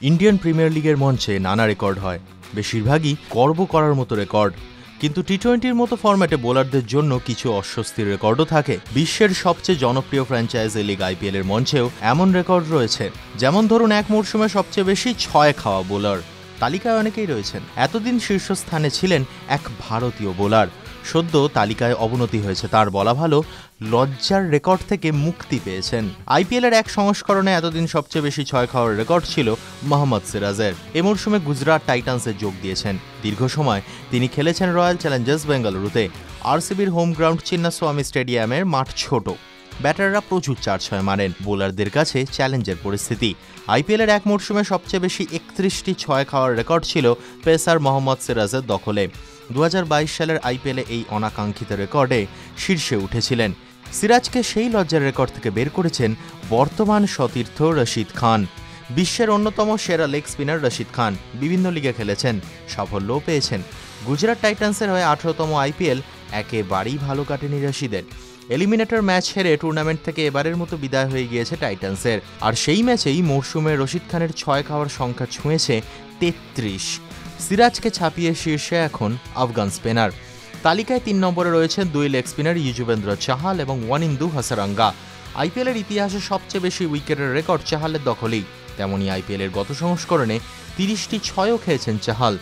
Indian premier লিগের মঞ্চে নানা রেকর্ড হয়, বেশিরভাগই গর্ব করার মতো রেকর্ড। কিন্তু টি-20-র মতো ফরম্যাটে বোলারদের জন্য কিছু অস্বস্তির রেকর্ডও থাকে। বিশ্বের সবচেয়ে জনপ্রিয় ফ্র্যাঞ্চাইজি লিগ আইপিএলের মঞ্চেও এমন রেকর্ড রয়েছে। যেমন ধরুন, এক মরশুমে সবচেয়ে বেশি 6 খাওয়া বোলার তালিকায় অনেকেই রয়েছেন। এতদিন শীর্ষস্থানে ছিলেন এক ভারতীয় বোলার। সদ্য তালিকায় অবনতি হয়েছে তার, বলা ভালো লজ্জার রেকর্ড থেকে মুক্তি পেয়েছেন। আইপিএলের এক সংস্করণে এতদিন সবচেয়ে বেশি 6 খাওয়ার রেকর্ড ছিল মোহাম্মদ সিরাজের। এ মরশুমে গুজরাট টাইটান্সে যোগ দিয়েছেন। দীর্ঘ সময় তিনি খেলেছেন রয়্যাল চ্যালেঞ্জার্স বেঙ্গালুরুতে। আরসিবির হোম গ্রাউন্ড চিন্নাস্বামী স্টেডিয়ামের মাঠ ছোট, ব্যাটাররা প্রচুর 4-6 মারেন, বোলারদের কাছে চ্যালেঞ্জের পরিস্থিতি। আইপিএলের এক মরশুমে সবচেয়ে বেশি 31টি 6 খাওয়ার রেকর্ড ছিল পেসার মোহাম্মদ সিরাজের দখলে। 2022 সালের আইপিএলে এই অনাকাঙ্ক্ষিত রেকর্ডে শীর্ষে উঠেছিলেন। সিরাজকে সেই লজ্জার রেকর্ড থেকে বের করেছেন বর্তমান সতীর্থ রশিদ খান। বিশ্বের অন্যতম সেরা লেগ স্পিনার রশিদ খান বিভিন্ন লিগে খেলেছেন, সাফল্যও পেয়েছেন। গুজরাট টাইটান্সের হয়ে 18তম আইপিএল একেবারেই ভালো কাটেনি রশিদের। এলিমিনেটর ম্যাচ হেরে টুর্নামেন্ট থেকে এবারের মতো বিদায় হয়ে গিয়েছে টাইটান্সের। আর সেই ম্যাচেই মরশুমে রশিদ খানের 6 খাওয়ার সংখ্যা ছুঁয়েছে 33। সিরাজকে ছাপিয়ে শীর্ষে এখন আফগান স্পিনার। তালিকায় 3 নম্বরে রয়েছেন 2 লেগ স্পিনার ইউজুবেন্দ্র চাহাল এবং ওয়ানিন্দু হাসারাঙ্গা। আইপিএলের ইতিহাসে সবচেয়ে বেশি উইকেটের রেকর্ড চাহালের দখলেই। তেমনই আইপিএলের গত সংস্করণে 30টি 6ও খেয়েছেন চাহাল।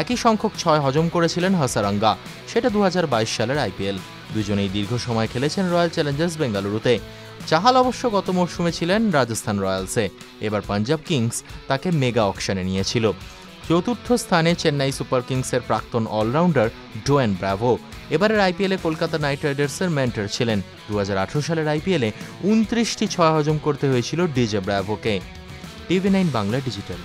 একই সংখ্যক 6 হজম করেছিলেন হাসারাঙ্গা, সেটা 2022 সালের আইপিএল। দুজনেই দীর্ঘ সময় খেলেছেন রয়্যাল চ্যালেঞ্জার্স বেঙ্গালুরুতে। চাহাল অবশ্য গত মরশুমে ছিলেন রাজস্থান রয়্যালসে। এবার পাঞ্জাব কিংস তাকে মেগা অকশনে নিয়েছিল। চতুর্থ স্থানে চেন্নাই সুপার কিংসের প্রাক্তন অলরাউন্ডার ডোয়েন ব্রাভো। এবারের আইপিএলে কলকাতা নাইট রাইডার্সের মেন্টর ছিলেন। 2018 সালের আইপিএলে 29টি 6 হজম করতে হয়েছিল ডিজে ব্রাভোকে। টিভি9 বাংলা ডিজিটাল।